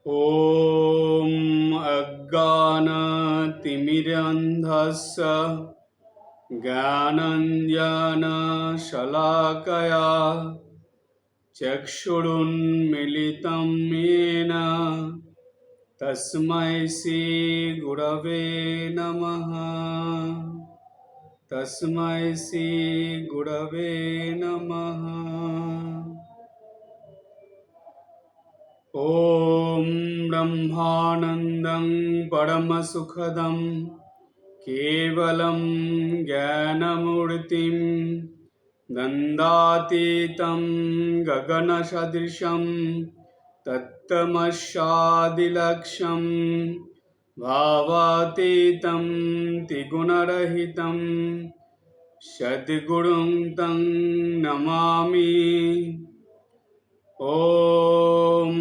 ॐ अज्ञानतिमिरान्धस्य ज्ञानाञ्जनशलाकया चक्षुरुन्मीलितं येन तस्मै श्रीगुरवे नमः। तस्मै श्रीगुरवे नमः। ॐ ब्रह्मानन्दं परमसुखदं केवलं ज्ञानमूर्तिं नन्दातीतं गगनसदृशं तत्तमस्यादिलक्ष्यं भावातीतं त्रिगुणरहितं सद्गुरुं तं नमामि। ॐ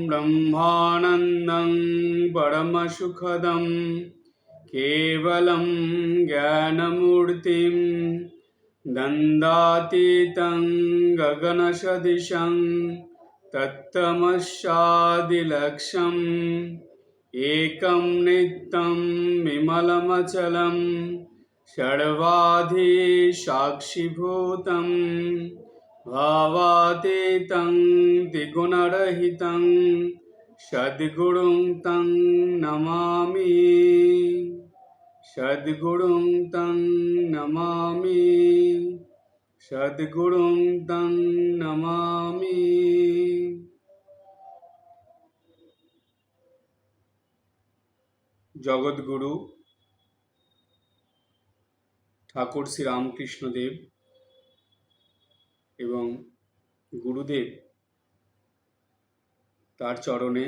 ब्रह्मानन्दं परमसुखदं केवलं ज्ञानमूर्तिं नन्दातीतं गगनसदृशं तत्तमस्यादिलक्ष्यम् एकं नित्यं विमलमचलं सर्वाधिसाक्षिभूतं भावातीतं त्रिगुणरहितं सद्गुरुं तं नमामि। सद्गुरुं तं नमामि। सद्गुरुं तं नमामि। জগৎগুরু ঠাকুর শ্রী রামকৃষ্ণদেব এবং গুরুদেব তার চরণে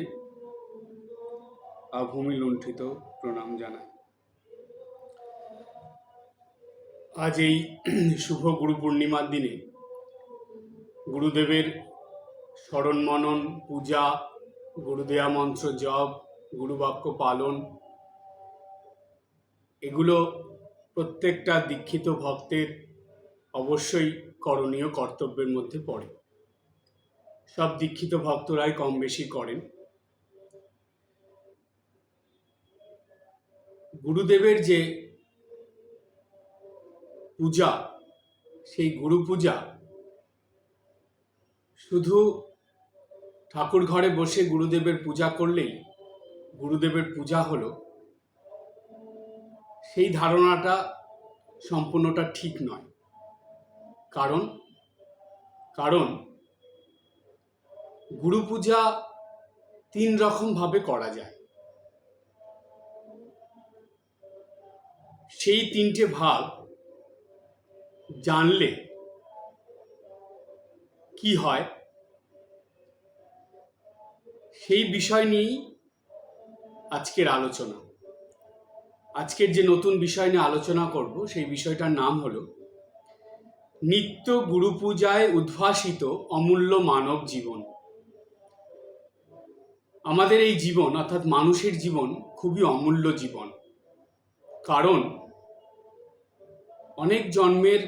আভূমি লুণ্ঠিত প্রণাম জানাই। আজ এই শুভ গুরু পূর্ণিমার দিনে গুরুদেবের স্মরণ মনন, পূজা, গুরুদেয়া মন্ত্র জপ, গুরুবাক্য পালন, এগুলো প্রত্যেকটা দীক্ষিত ভক্তের অবশ্যই করণীয় কর্তব্যের মধ্যে পড়ে। সব দীক্ষিত ভক্তরাই কম বেশি করেন। গুরুদেবের যে পূজা, সেই গুরু পূজা শুধু ঠাকুর ঘরে বসে গুরুদেবের পূজা করলেই গুরুদেবের পূজা হলো, সেই ধারণাটা সম্পূর্ণটা ঠিক নয়। কারণ গুরু পূজা তিন রকম ভাবে করা যায়। সেই তিনটে ভাগ জানলে কি হয়, সেই বিষয় নিয়েই আজকের আলোচনা। আজকের যে নতুন বিষয় নিয়ে আলোচনা করব, সেই বিষয়টার নাম হলো নিত্য গুরু পূজায় উদ্ভাসিত অমূল্য মানব জীবন। আমাদের এই জীবন অর্থাৎ মানুষের জীবন খুবই অমূল্য জীবন। কারণ অনেক জন্মের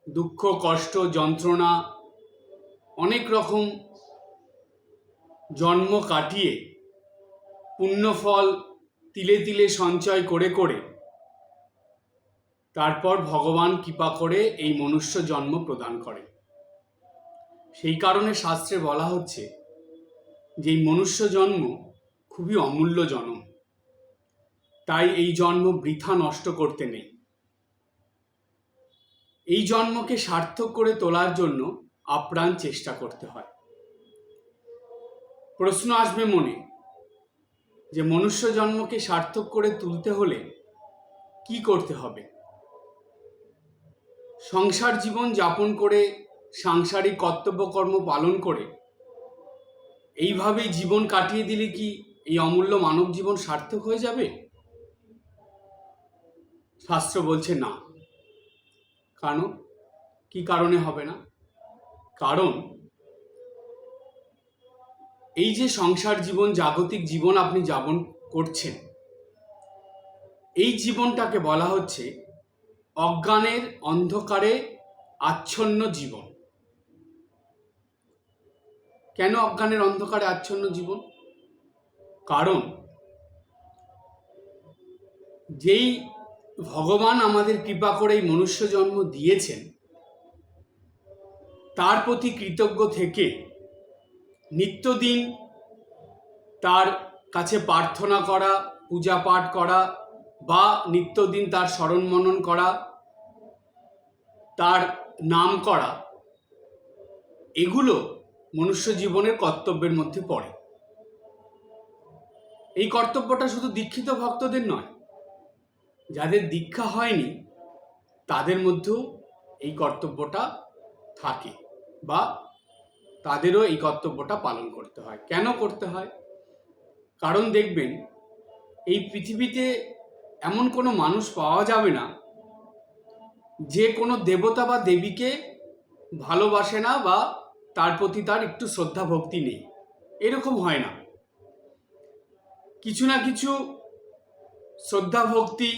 দুঃখ, কষ্ট, যন্ত্রণা, অনেক রকম জন্ম কাটিয়ে পুণ্যফল তিলে তিলে সঞ্চয় করে করে তারপর ভগবান কৃপা করে এই মনুষ্য জন্ম প্রদান করে। সেই কারণে শাস্ত্রে বলা হচ্ছে যে এই মনুষ্য জন্ম খুবই অমূল্য জন্ম, তাই এই জন্ম বৃথা নষ্ট করতে নেই। এই জন্মকে সার্থক করে তোলার জন্য আপ্রাণ চেষ্টা করতে হয়। প্রশ্ন আসবে মনে যে মনুষ্য জন্মকে সার্থক করে তুলতে হলে কি করতে হবে? সংসার জীবন যাপন করে সাংসারিক কর্তব্যকর্ম পালন করে এইভাবেই জীবন কাটিয়ে দিলে কি এই অমূল্য মানব জীবন সার্থক হয়ে যাবে? শাস্ত্র বলছে না। কি কারণে হবে না? কারণ এই যে সংসার জীবন, জাগতিক জীবন আপনি যাপন করছেন, এই জীবনটাকে বলা হচ্ছে অজ্ঞানের অন্ধকারে আচ্ছন্ন জীবন। কেন অজ্ঞানের অন্ধকারে আচ্ছন্ন জীবন? কারণ যেই ভগবান আমাদের কৃপা করে এই মনুষ্য জন্ম দিয়েছেন, তার প্রতি কৃতজ্ঞ থেকে নিত্যদিন তার কাছে প্রার্থনা করা, পূজা পাঠ করা বা নিত্যদিন তার স্মরণ মনন করা, তার নাম করা, এগুলো মনুষ্য জীবনের কর্তব্যের মধ্যে পড়ে। এই কর্তব্যটা শুধু দীক্ষিত ভক্তদের নয়, যাদের দীক্ষা হয়নি তাদের মধ্যেও এই কর্তব্যটা থাকে বা তাদেরও এই কর্তব্যটা পালন করতে হয়। কেন করতে হয়? কারণ দেখবেন, এই পৃথিবীতে এমন কোনো মানুষ পাওয়া যাবে না যে কোনো দেবতা বা দেবীকে ভালোবাসে না বা তার প্রতি তার একটু শ্রদ্ধা ভক্তি নেই। এরকম হয় না। কিছু না কিছু শ্রদ্ধা ভক্তি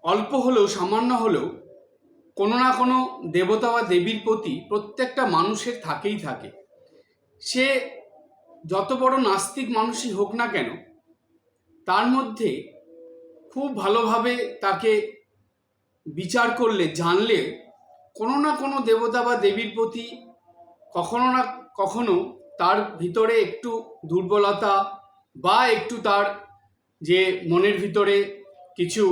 অল্প হলেও, সামান্য হলেও কোনো না কোনো দেবতা বা দেবীর প্রতি প্রত্যেকটা মানুষের থাকেই থাকে। সে যত বড় নাস্তিক মানুষই হোক না কেন, তার মধ্যে খুব ভালোভাবে তাকে বিচার করলে, জানলে কোনো না কোনো দেবতা বা দেবীর প্রতি কখনো না কখনো তার ভিতরে একটু দুর্বলতা বা একটু তার যে মনের ভিতরে কিছু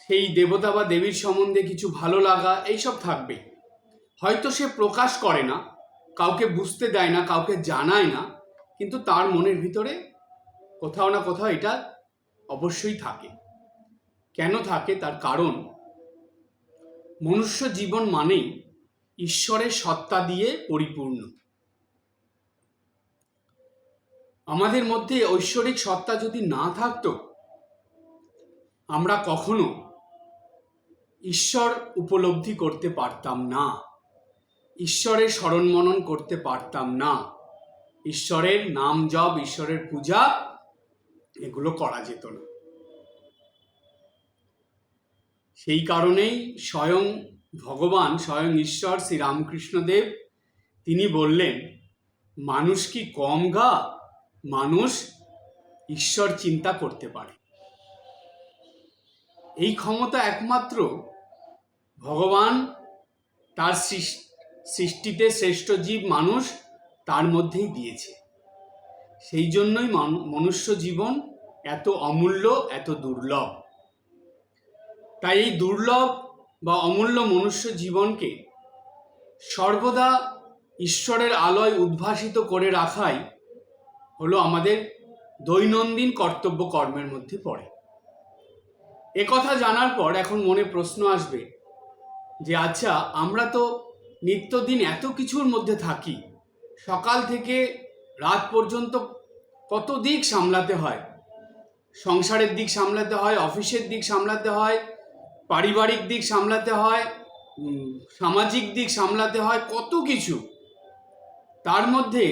সেই দেবতা বা দেবীর সম্বন্ধে কিছু ভালো লাগা, এইসব থাকবে। হয়তো সে প্রকাশ করে না, কাউকে বুঝতে দেয় না, কাউকে জানায় না, কিন্তু তার মনের ভিতরে কোথাও না কোথাও এটা অবশ্যই থাকে। কেন থাকে? তার কারণ মনুষ্য জীবন মানেই ঈশ্বরের সত্তা দিয়ে পরিপূর্ণ। আমাদের মধ্যে ঐশ্বরিক সত্তা যদি না থাকতো, আমরা কখনো ঈশ্বর উপলব্ধি করতে পারতাম না, ঈশ্বরের স্মরণ মনন করতে পারতাম না, ঈশ্বরের নাম জপ, ঈশ্বরের পূজা এগুলো করা যেত না। সেই কারণেই স্বয়ং ভগবান, স্বয়ং ঈশ্বর শ্রী রামকৃষ্ণদেব তিনি বললেন, মানুষ কি কম গা, মানুষ ঈশ্বর চিন্তা করতে পারে। এই ক্ষমতা একমাত্র ভগবান তার সৃষ্টিতে শ্রেষ্ঠ জীব মানুষ তার মধ্যেই দিয়েছে। সেই জন্যই মনুষ্য জীবন এত অমূল্য, এত দুর্লভ। তাই এই দুর্লভ বা অমূল্য মনুষ্য জীবনকে সর্বদা ঈশ্বরের আলোয় উদ্ভাসিত করে রাখাই হলো আমাদের দৈনন্দিন কর্তব্য কর্মের মধ্যে পড়ে। একথা জানার পর এখন মনে প্রশ্ন আসবে যে আচ্ছা, আমরা তো নিত্যদিন এত কিছুর মধ্যে থাকি, সকাল থেকে রাত পর্যন্ত কত দিক সামলাতে হয়, সংসারের দিক সামলাতে হয়, অফিসের দিক সামলাতে হয়, পারিবারিক দিক সামলাতে হয়, সামাজিক দিক সামলাতে হয়, কত কিছু। তার মধ্যে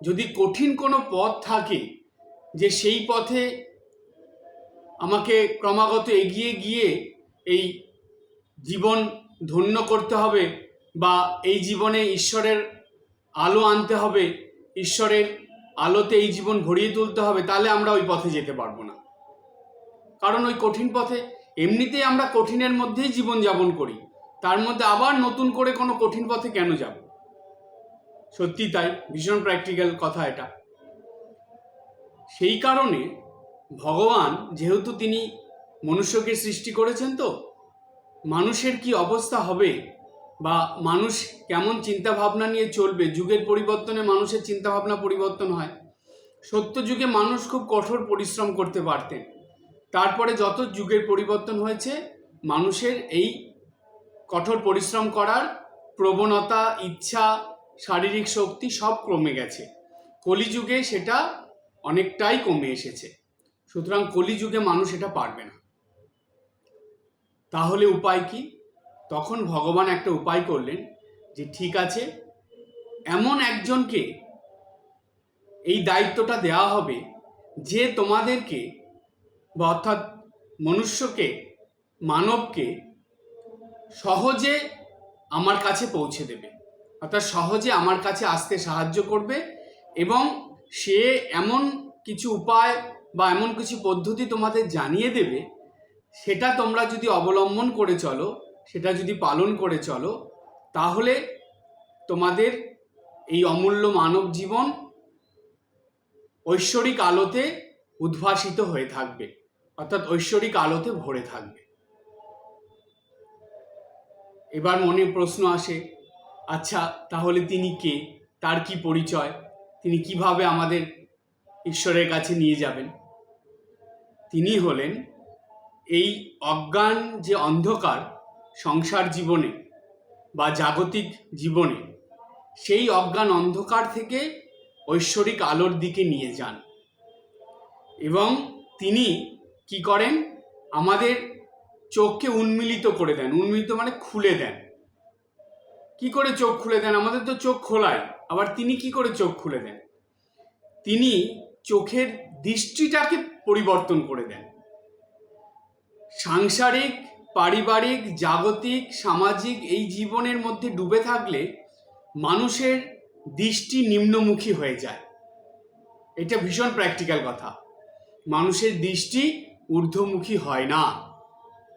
যদি কঠিন কোনো পথ থাকে যে সেই পথে আমাকে ক্রমাগত এগিয়ে গিয়ে এই জীবন ধন্য করতে হবে বা এই জীবনে ঈশ্বরের আলো আনতে হবে, ঈশ্বরের আলোতে এই জীবন ভরিয়ে তুলতে হবে, তাহলে আমরা ওই পথে যেতে পারবো না। কারণ ওই কঠিন পথে এমনিতেই আমরা কঠিনের মধ্যেই জীবনযাপন করি, তার মধ্যে আবার নতুন করে কোনো কঠিন পথে কেন যাব? সত্যি তাই, ভীষণ প্র্যাকটিক্যাল কথা এটা। সেই কারণে ভগবান যেহেতু তিনি মনুষ্যকে সৃষ্টি করেছেন, তো মানুষের কি অবস্থা হবে বা মানুষ কেমন চিন্তা ভাবনা নিয়ে চলবে, যুগের পরিবর্তনে মানুষের চিন্তা ভাবনা পরিবর্তন হয়। সত্য যুগে মানুষ খুব কঠোর পরিশ্রম করতে পারতেন, তারপরে যত যুগের পরিবর্তন হয়েছে, মানুষের এই কঠোর পরিশ্রম করার প্রবণতা, ইচ্ছা, শারীরিক শক্তি সব কমে গেছে। কলিযুগে সেটা অনেকটাই কমে এসেছে। সুতরাং কলিযুগে মানুষ এটা পারবে না। তাহলে উপায় কি? তখন ভগবান একটা উপায় করলেন যে ঠিক আছে, এমন একজনকে এই দায়িত্বটা দেওয়া হবে যে তোমাদেরকে বা অর্থাৎ মনুষ্যকে, মানবকে সহজে আমার কাছে পৌঁছে দেবে, অর্থাৎ সহজে আমার কাছে আসতে সাহায্য করবে এবং সে এমন কিছু উপায় বা এমন কিছু পদ্ধতি তোমাদের জানিয়ে দেবে, সেটা তোমরা যদি অবলম্বন করে চলো, সেটা যদি পালন করে চলো, তাহলে তোমাদের এই অমূল্য মানব জীবন ঐশ্বরিক আলোতে উদ্ভাসিত হয়ে থাকবে, অর্থাৎ ঐশ্বরিক আলোতে ভরে থাকবে। এবার মনে প্রশ্ন আসে, আচ্ছা তাহলে তিনি কে, তার কি পরিচয়, তিনি কিভাবে আমাদের ঈশ্বরের কাছে নিয়ে যাবেন? তিনি হলেন এই অজ্ঞান যে অন্ধকার সংসার জীবনে বা জাগতিক জীবনে, সেই অজ্ঞান অন্ধকার থেকে ঐশ্বরিক আলোর দিকে নিয়ে যান। এবং তিনি কি করেন? আমাদের চোখকে উন্মিলিত করে দেন। উন্মিলিত মানে খুলে দেন। কি করে চোখ খুলে দেন? আমাদের তো চোখ খোলাই, আবার তিনি কি করে চোখ খুলে দেন? তিনি চোখের দৃষ্টিটাকে পরিবর্তন করে দেন। সাংসারিক, পারিবারিক, জাগতিক, সামাজিক এই জীবনের মধ্যে ডুবে থাকলে মানুষের দৃষ্টি নিম্নমুখী হয়ে যায়। এটা ভীষণ প্র্যাকটিক্যাল কথা। মানুষের দৃষ্টি ঊর্ধ্বমুখী হয় না।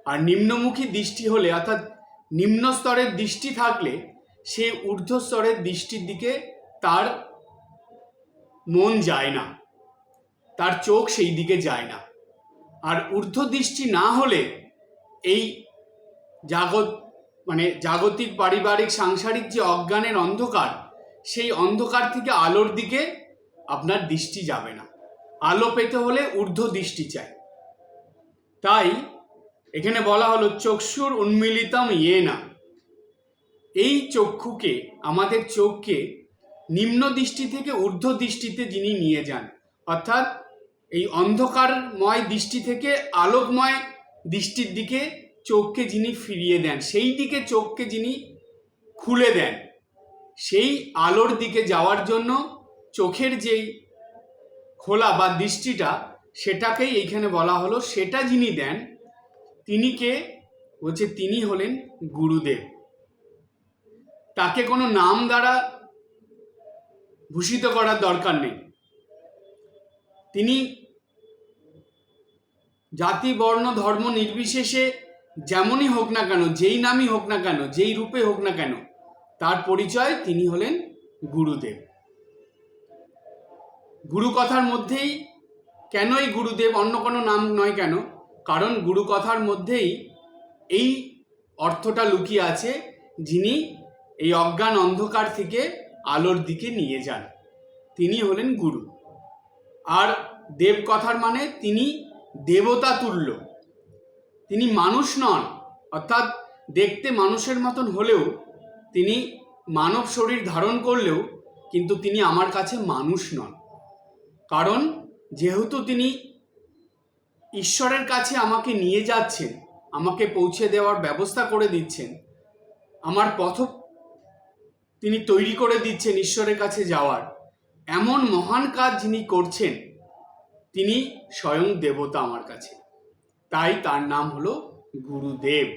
আর নিম্নমুখী দৃষ্টি হলে, অর্থাৎ নিম্ন স্তরের দৃষ্টি থাকলে, সে ঊর্ধ্ব স্তরের দৃষ্টির দিকে তার মন যায় না, তার চোখ সেই দিকে যায় না। আর ঊর্ধ্ব দৃষ্টি না হলে এই জাগতিক, পারিবারিক, সাংসারিক যে অজ্ঞানের অন্ধকার, সেই অন্ধকার থেকে আলোর দিকে আপনার দৃষ্টি যাবে না। আলো পেতে হলে ঊর্ধ্ব দৃষ্টি চাই। তাই এখানে বলা হলো চক্ষুর উন্মিলিতম ইয়েনা। এই চক্ষুকে, আমাদের চোখকে নিম্ন দৃষ্টি থেকে ঊর্ধ্ব দৃষ্টিতে যিনি নিয়ে যান, অর্থাৎ এই অন্ধকারময় দৃষ্টি থেকে আলোকময় দৃষ্টির দিকে চোখকে যিনি ফিরিয়ে দেন, সেই দিকে চোখকে যিনি খুলে দেন, সেই আলোর দিকে যাওয়ার জন্য চোখের যেই খোলা বা দৃষ্টিটা, সেটাকেই এইখানে বলা হলো, সেটা যিনি দেন তিনি কে? বলছে তিনি হলেন গুরুদেব। তাকে কোনো নাম দ্বারা ভূষিত করার দরকার নেই। তিনি জাতি, বর্ণ, ধর্ম নির্বিশেষে যেমনই হোক না কেন, যেই নামই হোক না কেন, যেই রূপে হোক না কেন, তার পরিচয় তিনি হলেন গুরুদেব। গুরু কথার মধ্যেই কেন এই গুরুদেব, অন্য কোনো নাম নয় কেন? কারণ গুরু কথার মধ্যেই এই অর্থটা লুকিয়ে আছে, যিনি এই অজ্ঞান অন্ধকার থেকে আলোর দিকে নিয়ে যান, তিনি হলেন গুরু। আর দেব কথার মানে তিনি দেবতা তুল্য, তিনি মানুষ নন, অর্থাৎ দেখতে মানুষের মতন হলেও, তিনি মানব শরীর ধারণ করলেও কিন্তু তিনি আমার কাছে মানুষ নন। কারণ যেহেতু তিনি ঈশ্বরের কাছে আমাকে নিয়ে যাচ্ছেন, আমাকে পৌঁছে দেওয়ার ব্যবস্থা করে দিচ্ছেন, আমার পথ তিনি তৈরি করে দিচ্ছেন ঈশ্বরের কাছে যাওয়ার, এমন মহান কাজ যিনি করছেন, তিনি স্বয়ং দেবতা আমার কাছে। তাই তার নাম হলো গুরুদেব।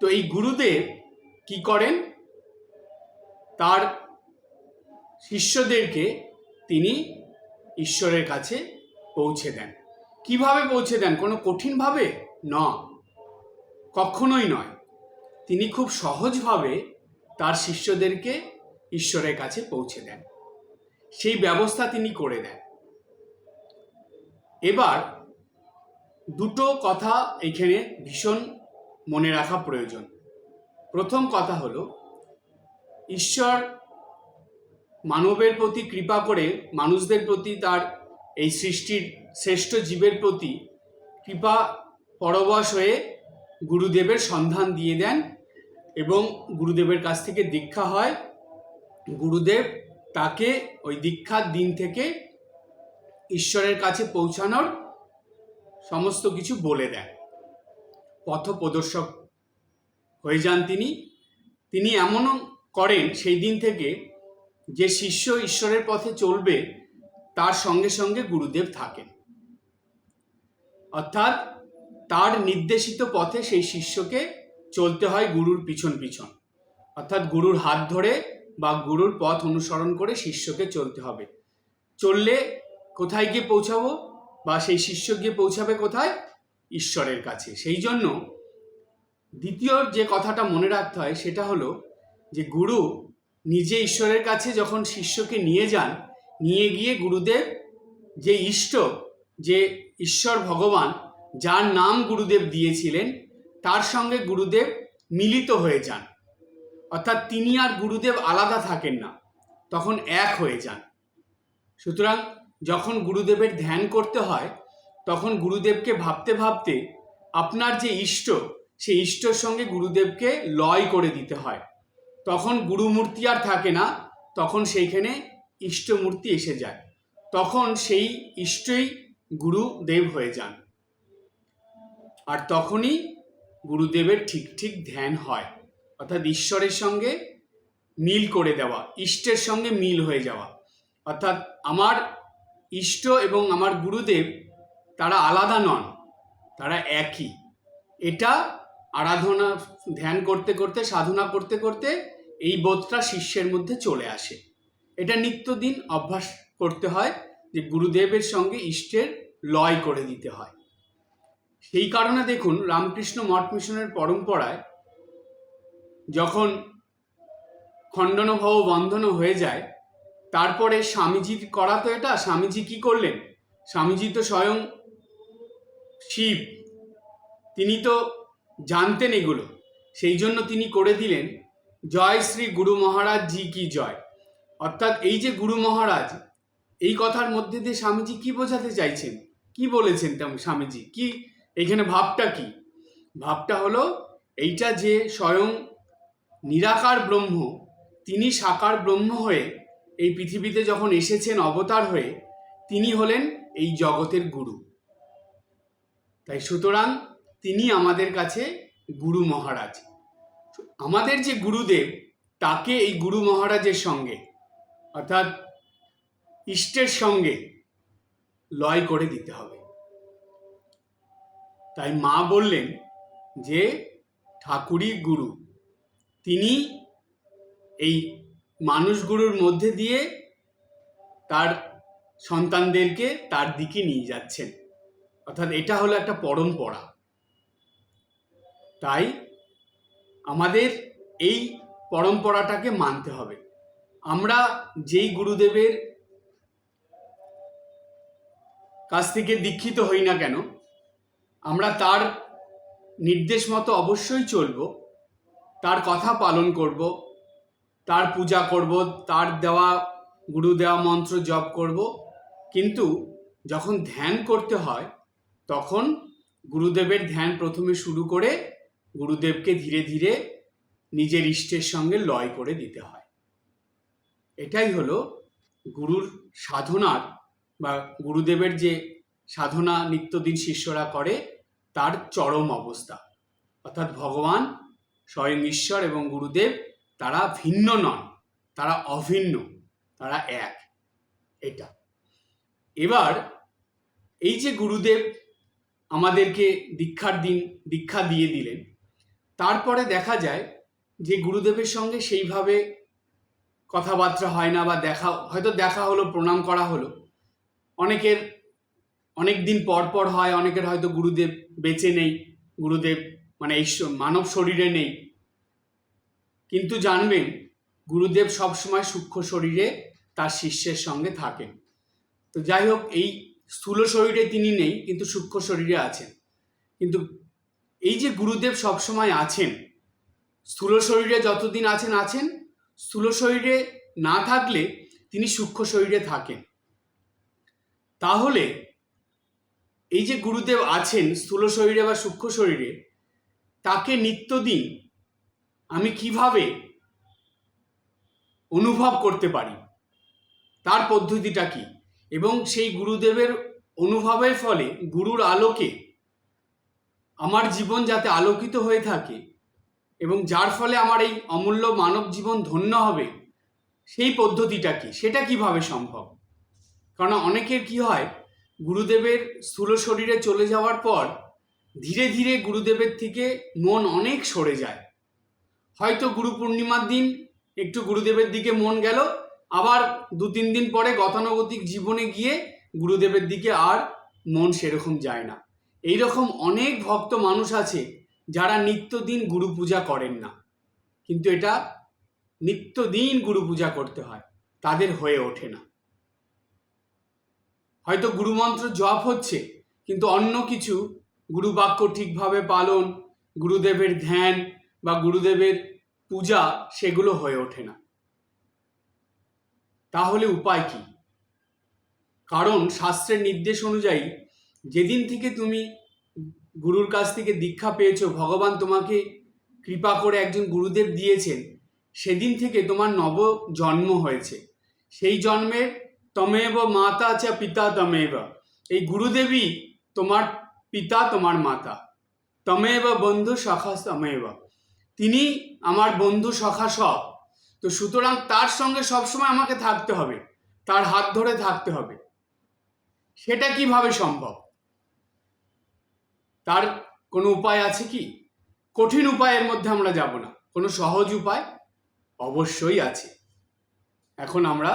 তো এই গুরুদেব কি করেন? তার শিষ্যদেরকে তিনি ঈশ্বরের কাছে পৌঁছে দেন। কিভাবে পৌঁছে দেন? কোনো কঠিনভাবে না, কখনোই নয়। তিনি খুব সহজভাবে তার শিষ্যদেরকে ঈশ্বরের কাছে পৌঁছে দেন, সেই ব্যবস্থা তিনি করে দেন। এবার দুটো কথা এখানে ভীষণ মনে রাখা প্রয়োজন। প্রথম কথা হলো, ঈশ্বর মানবের প্রতি কৃপা করে, মানুষদের প্রতি, তার এই সৃষ্টির শ্রেষ্ঠ জীবের প্রতি কৃপা পরবশ হয়ে গুরুদেবের সন্ধান দিয়ে দেন এবং গুরুদেবের কাছ থেকে দীক্ষা হয়। গুরুদেব তাকে ওই দীক্ষার দিন থেকে ঈশ্বরের কাছে পৌঁছানোর সমস্ত কিছু বলে দেন, পথপ্রদর্শক হয়ে যান তিনি। তিনি এমনও করেন সেই দিন থেকে যে শিষ্য ঈশ্বরের পথে চলবে, তার সঙ্গে সঙ্গে গুরুদেব থাকেন, অর্থাৎ তার নির্দেশিত পথে সেই শিষ্যকে চলতে হয় গুরুর পিছন পিছন, অর্থাৎ গুরুর হাত ধরে বা গুরুর পথ অনুসরণ করে শিষ্যকে চলতে হবে। চললে কোথায় গিয়ে পৌঁছাবো, বা সেই শিষ্য গিয়ে পৌঁছাবে কোথায়? ঈশ্বরের কাছে। সেই জন্য দ্বিতীয় যে কথাটা মনে রাখতে হয় সেটা হলো যে গুরু নিজে ঈশ্বরের কাছে যখন শিষ্যকে নিয়ে যান, নিয়ে গিয়ে গুরুদেব যে ইষ্ট, যে ঈশ্বর ভগবান যার নাম গুরুদেব দিয়েছিলেন, তার সঙ্গে গুরুদেব মিলিত হয়ে যান। অর্থাৎ তিনি আর গুরুদেব আলাদা থাকেন না, তখন এক হয়ে যান। সুতরাং যখন গুরুদেবের ধ্যান করতে হয়, তখন গুরুদেবকে ভাবতে ভাবতে আপনার যে ইষ্ট, সেই ইষ্টর সঙ্গে গুরুদেবকে লয় করে দিতে হয়। তখন গুরুমূর্তি আর থাকে না, তখন সেইখানে ইষ্টমূর্তি এসে যায়। তখন সেই ইষ্টই গুরুদেব হয়ে যান, আর তখনই গুরুদেবের ঠিক ঠিক ধ্যান হয়। অর্থাৎ ঈশ্বরের সঙ্গে মিল করে দেওয়া, ইষ্টের সঙ্গে মিল হয়ে যাওয়া। অর্থাৎ আমার ইষ্ট এবং আমার গুরুদেব তারা আলাদা নন, তারা একই। এটা আরাধনা, ধ্যান করতে করতে, সাধনা করতে করতে এই বোধটা শিষ্যের মধ্যে চলে আসে। এটা নিত্যদিন অভ্যাস করতে হয় যে গুরুদেবের সঙ্গে ইষ্টের লয় করে দিতে হয়। সেই কারণে দেখুন রামকৃষ্ণ মঠ মিশনের পরম্পরায় যখন খণ্ডনভব বন্ধন হয়ে যায়, তারপরে স্বামীজির করা তো এটা, স্বামীজি কি করলেন? স্বামীজি তো স্বয়ং শিব, তিনি তো জানতেন এগুলো, সেই জন্য তিনি করে দিলেন জয় শ্রী গুরু মহারাজ জি কি জয়। অর্থাৎ এই যে গুরু মহারাজ, এই কথার মধ্যে দিয়ে স্বামীজি কি বোঝাতে চাইছেন, কি বলেছেন স্বামীজি, কি এখানে ভাবটা কি? ভাবটা হলো এইটা যে স্বয়ং নিরাকার ব্রহ্ম, তিনি সাকার ব্রহ্ম হয়ে এই পৃথিবীতে যখন এসেছেন অবতার হয়ে, তিনি হলেন এই জগতের গুরু। তাই সুতরাং তিনি আমাদের কাছে গুরু মহারাজ। আমাদের যে গুরুদেব, তাকে এই গুরু মহারাজের সঙ্গে অর্থাৎ ইষ্টের সঙ্গে লয় করে দিতে হবে। তাই মা বললেন যে ঠাকুরই গুরু, তিনি এই মানুষ গুরুর মধ্যে দিয়ে তার সন্তানদেরকে তার দিকে নিয়ে যাচ্ছেন। অর্থাৎ এটা হলো একটা পরম্পরা। তাই আমাদের এই পরম্পরাটাকে মানতে হবে। আমরা যেই গুরুদেবের কাছ থেকে দীক্ষিত হই না কেন, আমরা তার নির্দেশ মতো অবশ্যই চলব, তার কথা পালন করব, তার পূজা করব, তার দেওয়া গুরু দেওয়া মন্ত্র জপ করব। কিন্তু যখন ধ্যান করতে হয়, তখন গুরুদেবের ধ্যান প্রথমে শুরু করে গুরুদেবকে ধীরে ধীরে নিজের ইষ্টের সঙ্গে লয় করে দিতে হয়। এটাই হলো গুরুর সাধনার বা গুরুদেবের যে সাধনা নিত্যদিন শিষ্যরা করে, তার চরম অবস্থা। অর্থাৎ ভগবান স্বয়ং ঈশ্বর এবং গুরুদেব তারা ভিন্ন নন, তারা অভিন্ন, তারা এক। এটা এবার এই যে গুরুদেব আমাদেরকে দীক্ষার দিন দীক্ষা দিয়ে দিলেন, তারপরে দেখা যায় যে গুরুদেবের সঙ্গে সেইভাবে কথাবার্তা হয় না, বা হয়তো দেখা হলো, প্রণাম করা হলো, অনেকের অনেক দিন পর পর হয়, অনেকের হয়তো গুরুদেব বেঁচে নেই, গুরুদেব মানে এই মানব শরীরে নেই। কিন্তু জানবেন গুরুদেব সবসময় সূক্ষ্ম শরীরে তার শিষ্যের সঙ্গে থাকেন। তো যাই হোক, এই স্থূল শরীরে তিনি নেই, কিন্তু সূক্ষ্ম শরীরে আছেন। কিন্তু এই যে গুরুদেব সবসময় আছেন, স্থূল শরীরে যতদিন আছেন আছেন, স্থূল শরীরে না থাকলে তিনি সূক্ষ্ম শরীরে থাকেন। তাহলে এই যে গুরুদেব আছেন স্থূল শরীরে বা সূক্ষ্ম শরীরে, তাকে নিত্যদিন আমি কিভাবে অনুভব করতে পারি, তার পদ্ধতিটা কি, এবং সেই গুরুদেবের অনুভবের ফলে গুরুর আলোকে আমার জীবন যাতে আলোকিত হয়ে থাকে এবং যার ফলে আমার এই অমূল্য মানব জীবন ধন্য হবে, সেই পদ্ধতিটা কি, সেটা কিভাবে সম্ভব? কারণ অনেকের কি হয়, গুরুদেবের স্থূল শরীরে চলে যাওয়ার পর ধীরে ধীরে গুরুদেবের থেকে মন অনেক সরে যায়। হয়তো গুরু পূর্ণিমার দিন একটু গুরুদেবের দিকে মন গেল, আবার 2-3 দিন পরে গতানুগতিক জীবনে গিয়ে গুরুদেবের দিকে আর মন সেরকম যায় না। এইরকম অনেক ভক্ত মানুষ আছে যারা নিত্যদিন গুরু পূজা করেন না, কিন্তু এটা নিত্যদিন গুরু পূজা করতে হয়, তাদের হয়ে ওঠে না। হয়তো গুরুমন্ত্র জপ হচ্ছে, কিন্তু অন্য কিছু গুরু বাক্য ঠিকভাবে পালন, গুরুদেবের ধ্যান বা গুরুদেবের পূজা সেগুলো হয়ে ওঠে না। তাহলে উপায় কি? কারণ শাস্ত্রের নির্দেশ অনুযায়ী যেদিন থেকে তুমি গুরুর কাছ থেকে দীক্ষা পেয়েছো, ভগবান তোমাকে কৃপা করে একজন গুরুদেব দিয়েছেন, সেদিন থেকে তোমার নব জন্ম হয়েছে। সেই জন্মের তমেব মাতা চা পিতা তমেব, এই গুরুদেবই তোমার পিতা, তোমার মাতা। তমেব বন্ধু সখা তমেব, তিনি আমার বন্ধু সখা সব। তো সুতরাং তার সঙ্গে সবসময় আমাকে থাকতে হবে, তার হাত ধরে থাকতে হবে। সেটা কিভাবে সম্ভব? তার কোনো উপায় আছে কি? কঠিন উপায়ের মধ্যে আমরা যাব না, কোনো সহজ উপায় অবশ্যই আছে। এখন আমরা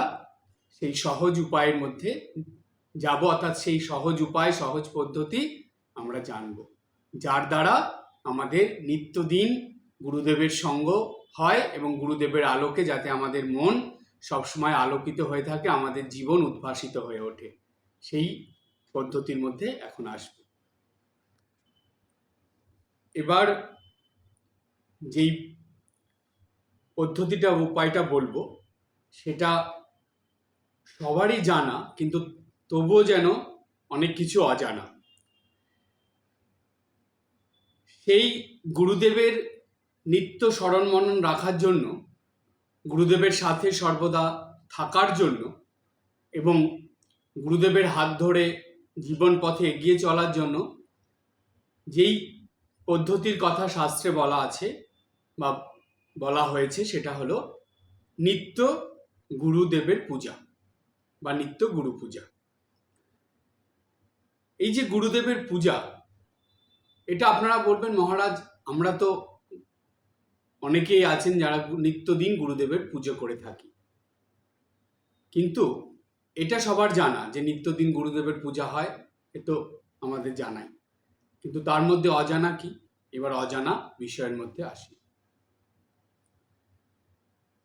সেই সহজ উপায়ের মধ্যে যাব, অর্থাৎ সেই সহজ উপায়, সহজ পদ্ধতি আমরা জানব, যার দ্বারা আমাদের নিত্যদিন গুরুদেবের সঙ্গ হয় এবং গুরুদেবের আলোকে যাতে আমাদের মন সবসময় আলোকিত হয়ে থাকে, আমাদের জীবন উদ্ভাসিত হয়ে ওঠে, সেই পদ্ধতির মধ্যে এখন আসবে। এবার যেই পদ্ধতিটা, উপায়টা বলবো, সেটা সবারই জানা, কিন্তু তবুও যেন অনেক কিছু অজানা। সেই গুরুদেবের নিত্য স্মরণ মনন রাখার জন্য, গুরুদেবের সাথে সর্বদা থাকার জন্য এবং গুরুদেবের হাত ধরে জীবন পথে এগিয়ে চলার জন্য যেই পদ্ধতির কথা শাস্ত্রে বলা আছে বা বলা হয়েছে, সেটা হলো নিত্য গুরুদেবের পূজা বা নিত্য গুরু পূজা। এই যে গুরুদেবের পূজা, এটা আপনারা বলবেন মহারাজ, আমরা তো অনেকেই আছেন যারা নিত্যদিন গুরুদেবের পুজো করে থাকি, কিন্তু এটা সবার জানা যে নিত্যদিন গুরুদেবের পূজা হয়, এ তো আমাদের জানাই, কিন্তু তার মধ্যে অজানা কি? এবার অজানা বিষয়ের মধ্যে আসি।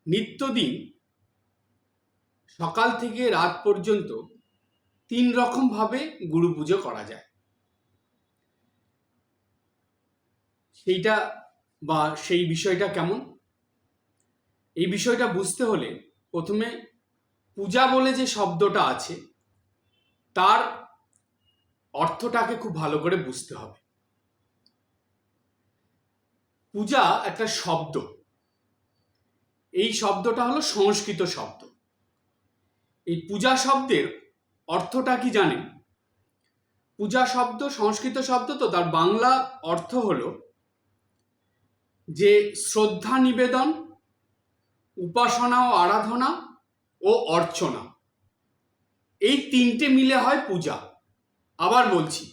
নিত্যদিন সকাল থেকে রাত পর্যন্ত 3 রকম ভাবে গুরু পুজো করা যায়। সেইটা বা সেই বিষয়টা কেমন, এই বিষয়টা বুঝতে হলে প্রথমে পূজা বলে যে শব্দটা আছে তার অর্থটাকে খুব ভালো করে বুঝতে হবে। পূজা একটা শব্দ, এই শব্দটা হলো সংস্কৃত শব্দ। এই পূজা শব্দের অর্থটা কি জানেন? পূজা শব্দ সংস্কৃত শব্দ, তো তার বাংলা অর্থ হলো যে শ্রদ্ধা নিবেদন, উপাসনা ও আরাধনা ও অর্চনা, এই 3টে মিলে হয় পূজা। আবার বলছি,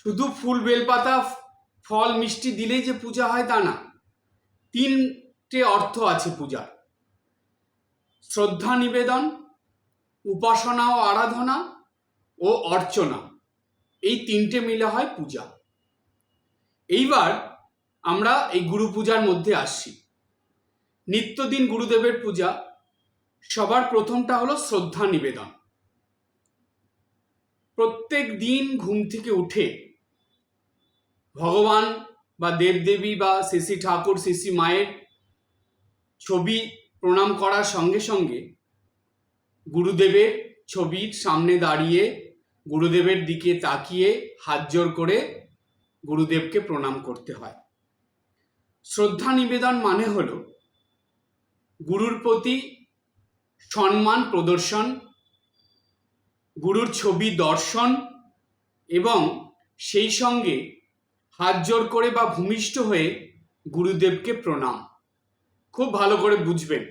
শুধু ফুল বেলপাতা ফল মিষ্টি দিলেই যে পূজা হয় তা না, 3টে অর্থ আছে পূজার: শ্রদ্ধা নিবেদন, উপাসনা ও আরাধনা ও অর্চনা, এই 3টে মিলে হয় পূজা। এইবার আমরা এই গুরু পূজার মধ্যে আসছি। নিত্যদিন গুরুদেবের পূজা, সবার প্রথমটা হলো শ্রদ্ধা নিবেদন। প্রত্যেক দিন ঘুম থেকে উঠে ভগবান বা দেবদেবী বা শ্রী ঠাকুর, শ্রী মায়ের ছবি প্রণাম করার সঙ্গে সঙ্গে গুরুদেবের ছবির সামনে দাঁড়িয়ে গুরুদেবের দিকে তাকিয়ে হাত জোড় করে গুরুদেবকে প্রণাম করতে হয়। শ্রদ্ধা নিবেদন মানে হলো গুরুর প্রতি সম্মান প্রদর্শন, গুরুর ছবি দর্শন এবং সেই সঙ্গে হাত জোড় করে বা ভূমিষ্ঠ হয়ে গুরুদেবকে প্রণাম। খুব ভালো করে বুঝবেন,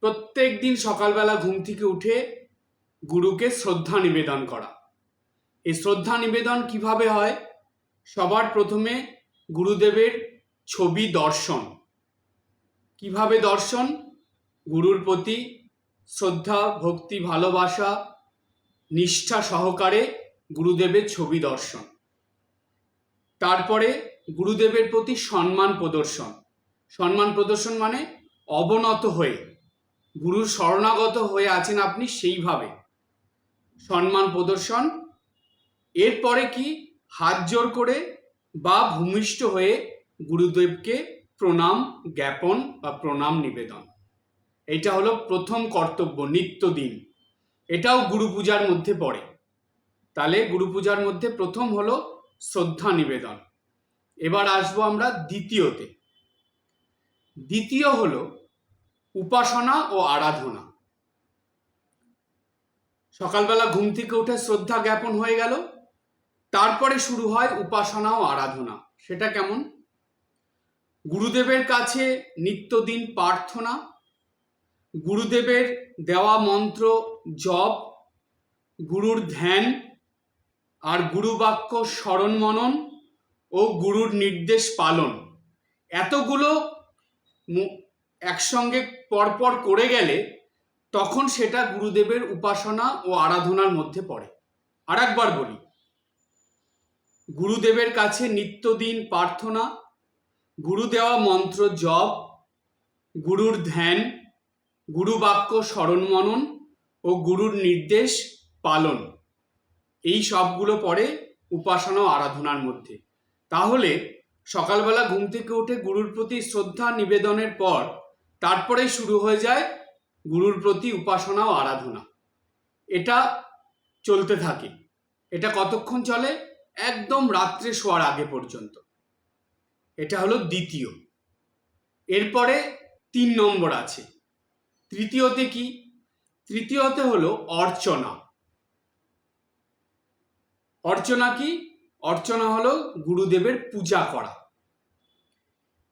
প্রত্যেক দিন সকালবেলা ঘুম থেকে উঠে গুরুকে শ্রদ্ধা নিবেদন করা। এই শ্রদ্ধা নিবেদন কিভাবে হয়? সবার প্রথমে গুরুদেবের ছবি দর্শন। কিভাবে দর্শন? গুরুর প্রতি শ্রদ্ধা, ভক্তি, ভালোবাসা, নিষ্ঠা সহকারে গুরুদেবের ছবি দর্শন। তারপরে গুরুদেবের প্রতি সম্মান প্রদর্শন। সম্মান প্রদর্শন মানে অবনত হয়ে, গুরুর শরণাগত হয়ে আছেন আপনি সেইভাবে সম্মান প্রদর্শন। এরপরে কি? হাত জোর করে বা ভূমিষ্ঠ হয়ে গুরুদেবকে প্রণাম জ্ঞাপন বা প্রণাম নিবেদন। এটা হলো প্রথম কর্তব্য, নিত্যদিন। এটাও গুরু পূজার মধ্যে পড়ে। তাহলে গুরু পূজার মধ্যে প্রথম হলো শ্রদ্ধা নিবেদন। এবার আসবো আমরা দ্বিতীয়তে। দ্বিতীয় হলো উপাসনা ও আরাধনা। সকালবেলা ঘুম থেকে উঠে শ্রদ্ধা জ্ঞাপন হয়ে গেল, তারপরে শুরু হয় উপাসনা ও আরাধনা। সেটা কেমন? গুরুদেবের কাছে নিত্যদিন প্রার্থনা, গুরুদেবের দেওয়া মন্ত্র জপ, গুরুর ধ্যান, আর গুরু বাক্য স্মরণ মনন ও গুরুর নির্দেশ পালন। এতগুলো একসঙ্গে পরপর করে গেলে তখন সেটা গুরুদেবের উপাসনা ও আরাধনার মধ্যে পড়ে। আর একবার বলি, গুরুদেবের কাছে নিত্যদিন প্রার্থনা, গুরু দেওয়া মন্ত্র জপ, গুরুর ধ্যান, গুরু বাক্য স্মরণ মনন ও গুরুর নির্দেশ পালন, এই সবগুলো পড়ে উপাসনা ও আরাধনার মধ্যে। তাহলে সকালবেলা ঘুম থেকে উঠে গুরুর প্রতি শ্রদ্ধা নিবেদনের পর তারপরেই শুরু হয়ে যায় গুরুর প্রতি উপাসনা ও আরাধনা। এটা চলতে থাকে। এটা কতক্ষণ চলে? একদম রাত্রে শোয়ার আগে পর্যন্ত। এটা হলো দ্বিতীয়। এরপরে 3 নম্বর আছে। তৃতীয়তে কি? তৃতীয়তে হলো অর্চনা। অর্চনা কি? অর্চনা হলো গুরুদেবের পূজা করা।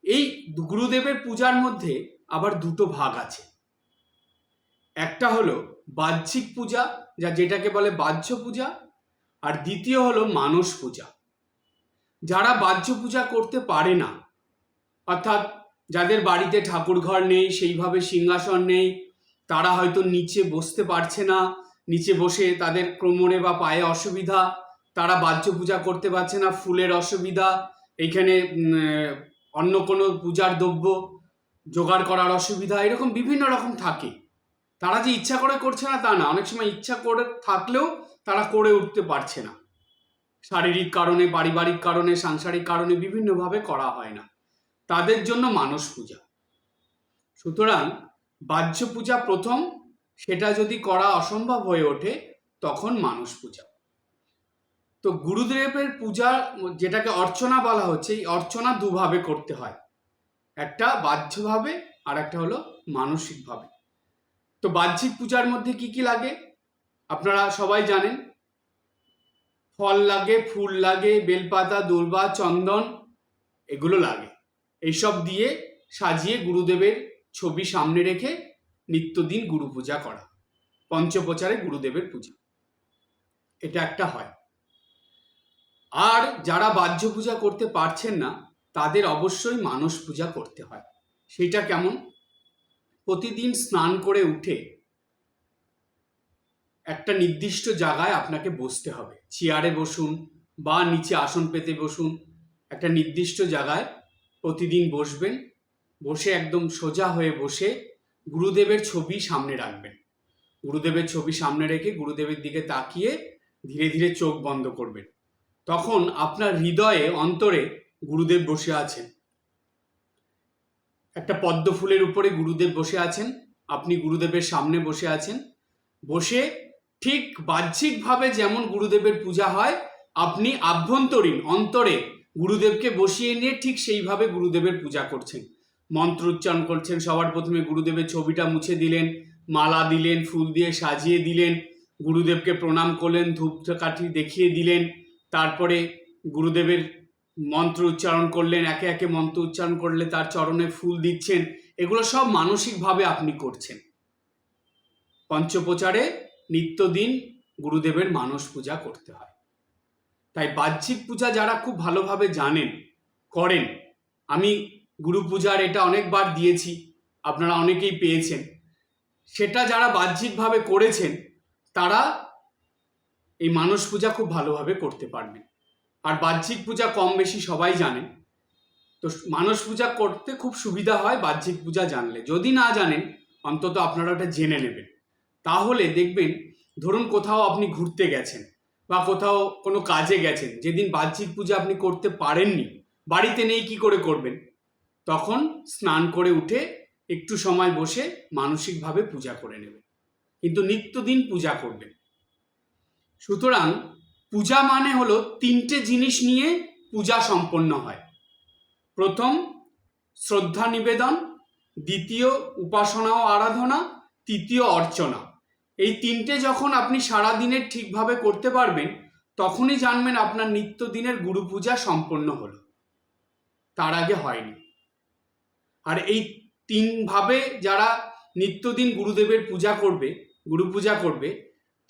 এই গুরুদেবের পূজার মধ্যে আবার দুটো ভাগ আছে। একটা হলো বাহ্যিক পূজা, যেটাকে বলে বাহ্য পূজা, আর দ্বিতীয় হলো মানস পূজা। যারা বাহ্য পূজা করতে পারে না, অর্থাৎ যাদের বাড়িতে ঠাকুর ঘর নেই, সেইভাবে সিংহাসন নেই, তারা হয়তো নিচে বসতে পারছে না, নিচে বসে তাদের কোমরে বা পায়ে অসুবিধা, তারা বাহ্য পূজা করতে পারছে না, ফুলের অসুবিধা, এইখানে অন্য কোনো পূজার দ্রব্য জোগাড় করার অসুবিধা, এরকম বিভিন্ন রকম থাকে। তারা যে ইচ্ছা করে করছে না তা না, অনেক সময় ইচ্ছা করে থাকলেও তারা করে উঠতে পারছে না। শারীরিক কারণে, পারিবারিক কারণে, সাংসারিক কারণে বিভিন্নভাবে করা হয় না, তাদের জন্য মানস পূজা। সুতরাং বাহ্য পূজা প্রথম, সেটা যদি করা অসম্ভব হয়ে ওঠে তখন মানস পূজা। তো গুরুদেবের পূজা, যেটাকে অর্চনা বলা হচ্ছে, এই অর্চনা দুভাবে করতে হয়। একটা বাহ্যভাবে আর একটা হলো মানসিকভাবে। তো বাহ্যিক পূজার মধ্যে কি কি লাগে আপনারা সবাই জানেন। ফল লাগে, ফুল লাগে, বেলপাতা, দূর্বা, চন্দন, এগুলো লাগে। এইসব দিয়ে সাজিয়ে গুরুদেবের ছবি সামনে রেখে নিত্যদিন গুরু পূজা করা, পঞ্চপ্রচারে গুরুদেবের পূজা, এটা একটা হয়। আর যারা বাহ্য পূজা করতে পারছেন না তাদের অবশ্যই মানস পূজা করতে হয়। সেটা কেমন? প্রতিদিন স্নান করে উঠে একটা নির্দিষ্ট জায়গায় আপনাকে বসতে হবে। চেয়ারে বসুন বা নিচে আসন পেতে বসুন, একটা নির্দিষ্ট জায়গায় প্রতিদিন বসবেন। বসে একদম সোজা হয়ে বসে গুরুদেবের ছবি সামনে রাখবেন। গুরুদেবের ছবি সামনে রেখে গুরুদেবের দিকে তাকিয়ে ধীরে ধীরে চোখ বন্ধ করবেন। তখন আপনার হৃদয়ে, অন্তরে গুরুদেব বসে আছেন। একটা পদ্ম ফুলের উপরে গুরুদেব বসে আছেন, আপনি গুরুদেবের সামনে বসে আছেন। বসে ঠিক বাহ্যিকভাবে যেমন গুরুদেবের পূজা হয়, আপনি আভ্যন্তরীণ অন্তরে গুরুদেবকে বসিয়ে নিয়ে ঠিক সেইভাবে গুরুদেবের পূজা করছেন। মন্ত্র উচ্চারণ করছেন। সবার প্রথমে গুরুদেবের ছবিটা মুছে দিলেন, মালা দিলেন, ফুল দিয়ে সাজিয়ে দিলেন, গুরুদেবকে প্রণাম করলেন, ধূপকাঠি দেখিয়ে দিলেন, তারপরে গুরুদেবের মন্ত্র উচ্চারণ করলেন, একে একে মন্ত্র উচ্চারণ করলে তার চরণে ফুল দিচ্ছেন। এগুলো সব মানসিকভাবে আপনি করছেন। পঞ্চপ্রচারে নিত্যদিন গুরুদেবের মানস পূজা করতে হয়। তাই বাহ্যিক পূজা যারা খুব ভালোভাবে জানেন, করেন, আমি গুরু পূজার এটা অনেকবার দিয়েছি, আপনারা অনেকেই পেয়েছেন। সেটা যারা বাহ্যিকভাবে করেছেন তারা এই মানস পূজা খুব ভালোভাবে করতে পারবেন। আর বাহ্যিক পূজা কম বেশি সবাই জানেন, তো মানস পূজা করতে খুব সুবিধা হয় বাহ্যিক পূজা জানলে। যদি না জানেন অন্তত আপনারা ওটা জেনে নেবেন, তাহলে দেখবেন ধরুন কোথাও আপনি ঘুরতে গেছেন বা কোথাও কোনো কাজে গেছেন, যেদিন বাহ্যিক পূজা আপনি করতে পারেননি, বাড়িতে নেই কি করে করবেন, তখন স্নান করে উঠে একটু সময় বসে মানসিকভাবে পূজা করে নেবেন, কিন্তু নিত্যদিন পূজা করবেন। সুতরাং পূজা মানে হলো তিনটে জিনিস নিয়ে পূজা সম্পন্ন হয়। প্রথম শ্রদ্ধা নিবেদন, দ্বিতীয় উপাসনা ও আরাধনা, তৃতীয় অর্চনা। এই তিনটে যখন আপনি সারাদিনের ঠিকভাবে করতে পারবেন তখনই জানবেন আপনার নিত্যদিনের গুরু পূজা সম্পন্ন হলো, তার আগে হয়নি। আর এই তিনভাবে যারা নিত্যদিন গুরুদেবের পূজা করবে, গুরু পূজা করবে,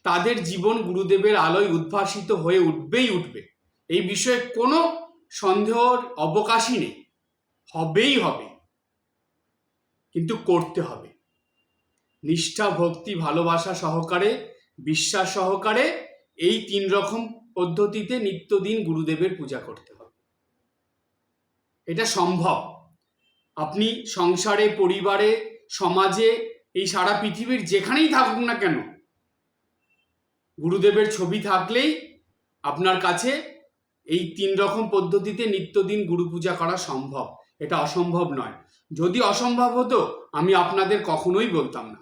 তাদের জীবন গুরুদেবের আলোয় উদ্ভাসিত হয়ে উঠবেই উঠবে, এই বিষয়ে কোনো সন্দেহর অবকাশই নেই। হবেই হবে, কিন্তু করতে হবে নিষ্ঠা, ভক্তি, ভালোবাসা সহকারে, বিশ্বাস সহকারে। এই 3 রকম পদ্ধতিতে নিত্যদিন গুরুদেবের পূজা করতে হবে। এটা সম্ভব। আপনি সংসারে, পরিবারে, সমাজে, এই সারা পৃথিবীর যেখানেই থাকুন না কেন, গুরুদেবের ছবি থাকলেই আপনার কাছে এই 3 রকম পদ্ধতিতে নিত্যদিন গুরু পূজা করা সম্ভব। এটা অসম্ভব নয়। যদি অসম্ভব হতো আমি আপনাদের কখনোই বলতাম না।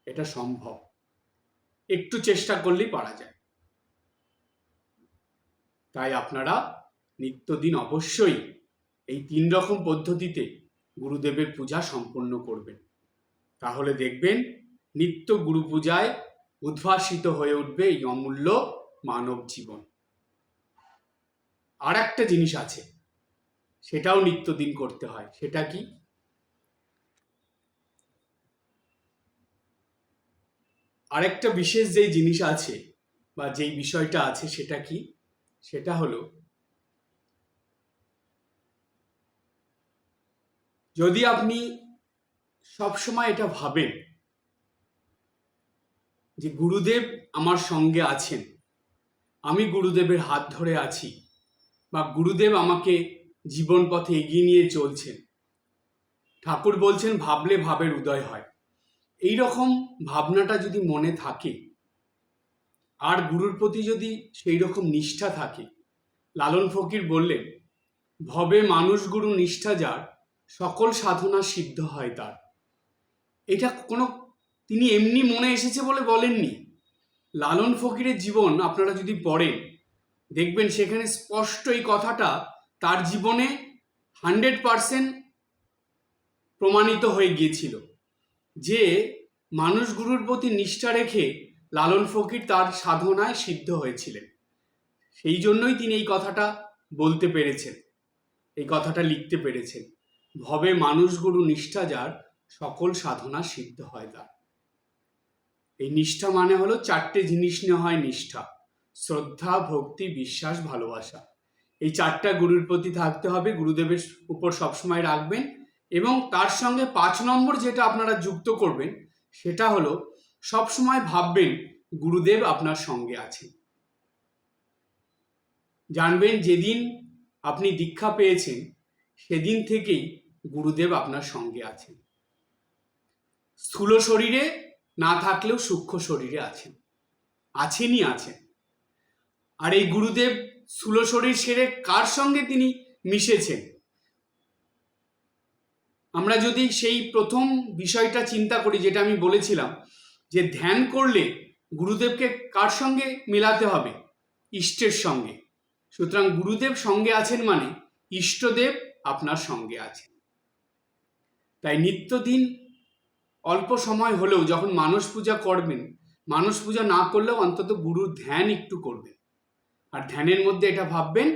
এটা সম্ভব, একটু চেষ্টা করলেই পারা যায়। তাই আপনারা নিত্যদিন অবশ্যই এই 3 রকম পদ্ধতিতে গুরুদেবের পূজা সম্পন্ন করবেন, তাহলে দেখবেন নিত্য গুরু পূজায় উদ্ভাসিত হয়ে উঠবে এই অমূল্য মানব জীবন। আর একটা জিনিস আছে, সেটাও নিত্যদিন করতে হয়। সেটা কি? আরেকটা বিশেষ যেই জিনিস আছে বা যেই বিষয়টা আছে সেটা কি? সেটা হলো, যদি আপনি সবসময় এটা ভাবেন যে গুরুদেব আমার সঙ্গে আছেন, আমি গুরুদেবের হাত ধরে আছি, বা গুরুদেব আমাকে জীবন পথে এগিয়ে নিয়ে চলছেন, ঠাকুর বলছেন ভাবলে ভাবের উদয় হয়, এই রকম ভাবনাটা যদি মনে থাকে আর গুরুর প্রতি যদি সেই রকম নিষ্ঠা থাকে, লালন ফকির বললেন, ভবে মানুষ গুরু নিষ্ঠা যার, সকল সাধনা সিদ্ধ হয় তার। এটা কোনো তিনি এমনি মনে এসেছে বলে বলেননি। লালন ফকিরের জীবন আপনারা যদি পড়েন দেখবেন সেখানে স্পষ্ট এই কথাটা তার জীবনে 100% প্রমাণিত হয়ে গিয়েছিল যে মানুষ গুরুর প্রতি নিষ্ঠা রেখে লালন ফকির তার সাধনায় সিদ্ধ হয়েছিলেন। সেই জন্যই তিনি এই কথাটা বলতে পেরেছেন, এই কথাটা লিখতে পেরেছেন, ভবে মানুষ গুরু নিষ্ঠা যার, সকল সাধনা সিদ্ধ হয় তার। এই নিষ্ঠা মানে হলো 4টে জিনিস নিয়ে হয় নিষ্ঠা: শ্রদ্ধা, ভক্তি, বিশ্বাস, ভালোবাসা। এই 4টা গুরুর প্রতি থাকতে হবে, গুরুদেবের উপর সবসময় রাখবেন। এবং তার সঙ্গে 5 নম্বর যেটা আপনারা যুক্ত করবেন সেটা হলো সবসময় ভাববেন গুরুদেব আপনার সঙ্গে আছেন। জানবেন যেদিন আপনি দীক্ষা পেয়েছেন সেদিন থেকেই গুরুদেব আপনার সঙ্গে আছেন। স্থূল শরীরে না থাকলেও সূক্ষ্ম শরীরে আছেন, আছেনই আছেন। আর এই গুরুদেব স্থূল শরীর সেরে কার সঙ্গে তিনি মিশেছেন? আমরা যদি সেই প্রথম বিষয়টা চিন্তা করি, যেটা আমি বলেছিলাম যে ধ্যান করলে গুরুদেবকে কার সঙ্গে মেলাতে হবে? ইষ্টের সঙ্গে। সুতরাং গুরুদেব সঙ্গে আছেন মানে ইষ্টদেব আপনার সঙ্গে আছেন। তাই নিত্যদিন অল্প সময় হলেও যখন মানস পূজা করবেন, মানস পূজা না করলেও অন্তত গুরুর ধ্যান একটু করবেন। আর ধ্যানের মধ্যে এটা ভাববেন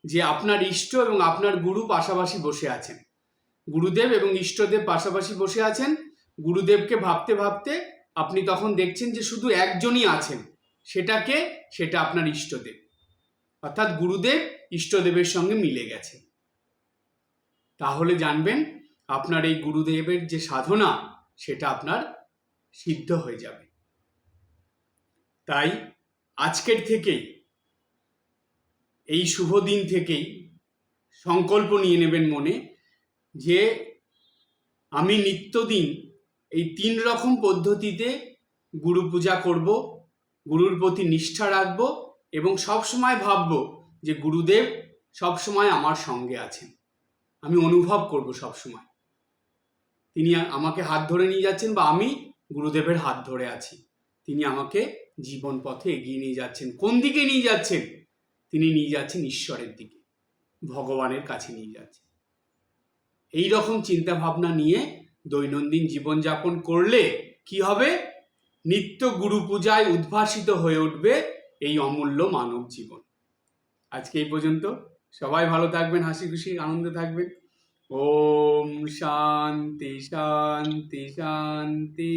যে আপনার ইষ্ট এবং আপনার গুরু পাশাপাশি বসে আছেন, গুরুদেব এবং ইষ্টদেব পাশাপাশি বসে আছেন। গুরুদেবকে ভাবতে ভাবতে আপনি তখন দেখছেন যে শুধু একজনই আছেন, সেটা আপনার ইষ্টদেব, অর্থাৎ গুরুদেব ইষ্টদেবের সঙ্গে মিলে গেছে। তাহলে জানবেন আপনার এই গুরুদেবের যে সাধনা সেটা আপনার সিদ্ধ হয়ে যাবে। তাই আজকের থেকেই, এই শুভ দিন থেকেই সংকল্প নিয়ে নেবেন মনে যে আমি নিত্যদিন এই 3 রকম পদ্ধতিতে গুরু পূজা করব, গুরুর প্রতি নিষ্ঠা রাখব এবং সবসময় ভাবব যে গুরুদেব সবসময় আমার সঙ্গে আছেন। আমি অনুভব করব সবসময় তিনি আমাকে হাত ধরে নিয়ে যাচ্ছেন বা আমি গুরুদেবের হাত ধরে আছি। তিনি আমাকে জীবন পথে এগিয়ে নিয়ে যাচ্ছেন। কোন দিকে নিয়ে যাচ্ছেন? তিনি নিয়ে যাচ্ছেন ঈশ্বরের দিকে, ভগবানের কাছে নিয়ে যাচ্ছেন। এই রকম চিন্তা ভাবনা নিয়ে দৈনন্দিন জীবনযাপন করলে কি হবে? নিত্য গুরু পূজায় উদ্ভাসিত হয়ে উঠবে এই অমূল্য মানব জীবন। আজকে এই পর্যন্ত। সবাই ভালো থাকবেন, হাসি খুশি আনন্দে থাকবেন। ওম শান্তি শান্তি শান্তি।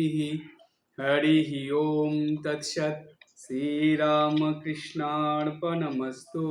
হরি ওম তৎসৎ। শ্রীরামকৃষ্ণার্পণমস্তু।